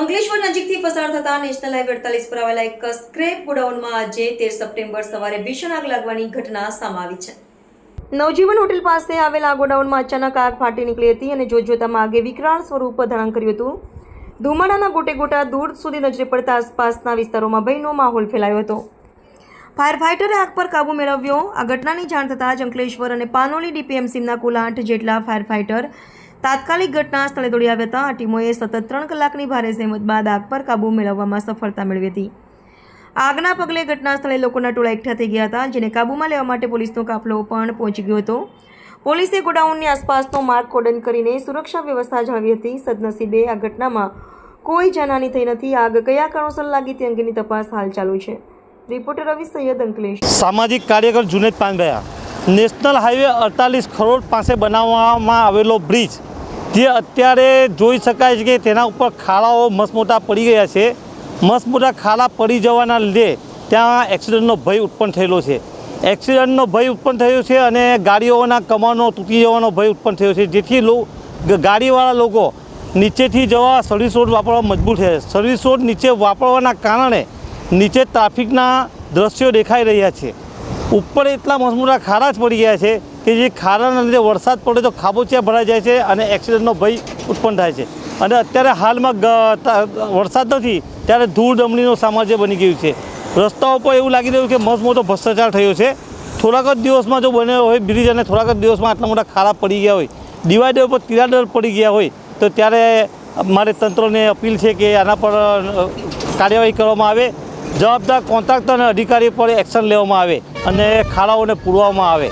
અંકલેશ્વર નજીકથી પસાર થતા નેશનલ હાઈવે 48 પર આવેલા એક સ્ક્રેપ ગોડાઉનમાં આજે 13 સપ્ટેમ્બર સવારે ભીષણ આગ લાગવાની ઘટના સામે આવી છે। નવજીવન હોટેલ પાસે આવેલા આ ગોડાઉનમાં અચાનક આગ ફાટી નીકળી હતી અને જોતજોતામાં આગે વિકરાળ સ્વરૂપ ધારણ કર્યું હતું। ધુમાડાના ગોટે ગોટા દૂર સુધી નજરે પડતા આસપાસના વિસ્તારોમાં ભયનો માહોલ ફેલાયો હતો। ફાયર ફાઇટરે આગ પર કાબૂ મેળવ્યો। આ ઘટનાની જાણ થતાં જ અંકલેશ્વર અને પાનોલી ડીપીએમસીના કુલ 8 જેટલા ફાયર ફાઇટર તાત્કાલિક ઘટના સ્થળે દોડી આવ્યા હતા। આ ટીમોએ સતત 3 કલાકની ભારે જહેમત બાદ આગ પર કાબૂ મેળવવામાં સફળતા મેળવી હતી। આગના પગલે ઘટના સ્થળે લોકોના ટોળા એકઠા થઈ ગયા હતા, જેને કાબૂમાં લેવા માટે પોલીસનો કાફલો પણ પહોંચી ગયો હતો। પોલીસે ગોડાઉનની આસપાસનો માર્ગ કોર્ડન કરીને સુરક્ષા વ્યવસ્થા જાળવી હતી। સદનસીબે આ ઘટનામાં કોઈ જાનહાની થઈ નથી। આગ કયા કારણોસર લાગી તે અંગેની તપાસ હાલ ચાલુ છે। રિપોર્ટર રવિ સૈયદ, અંકલેશ્વર। સામાજિક કાર્યકર જુનેદ પાનભયા। નેશનલ હાઈવે 48 ખરોડ પાસે બનાવવામાં આવેલો બ્રિજ, જે અત્યારે જોઈ શકાય છે કે તેના ઉપર ખાડાઓ મસ્ત મોટા પડી ગયા છે। મસ્ત મોટા ખાડા પડી જવાના લીધે ત્યાં એક્સિડન્ટનો ભય ઉત્પન્ન થયેલો છે। એક્સિડન્ટનો ભય ઉત્પન્ન થયો છે અને ગાડીઓના કમાનો તૂટી જવાનો ભય ઉત્પન્ન થયો છે, જેથી ગાડીવાળા લોકો નીચેથી જવા સર્વિસ રોડ વાપરવા મજબૂર છે। સર્વિસ રોડ નીચે વાપરવાના કારણે નીચે ટ્રાફિકના દ્રશ્યો દેખાઈ રહ્યા છે। ઉપર એટલા મસ્ત મોટા ખાડા જ પડી ગયા છે કે જે ખાડાના લીધે વરસાદ પડે તો ખાબોચિયા ભરાઈ જાય છે અને એક્સિડન્ટનો ભય ઉત્પન્ન થાય છે। અને અત્યારે હાલમાં વરસાદ નથી ત્યારે ધૂળ ડમણીનું સામ્રાજ્ય બની ગયું છે। રસ્તાઓ પર એવું લાગી રહ્યું કે મસ્ત મોટો ભ્રષ્ટાચાર થયો છે। થોડાક જ દિવસમાં જો બન્યો હોય બ્રિજ અને થોડાક જ દિવસમાં આટલા મોટા ખાડા પડી ગયા હોય, ડિવાઈડર પર તિરાડર પડી ગયા હોય, તો ત્યારે મારે તંત્રને અપીલ છે કે આના પર કાર્યવાહી કરવામાં આવે। જવાબદાર કોન્ટ્રાક્ટર અને અધિકારી પર એક્શન લેવામાં આવે અને ખાડાઓને પૂરવામાં આવે।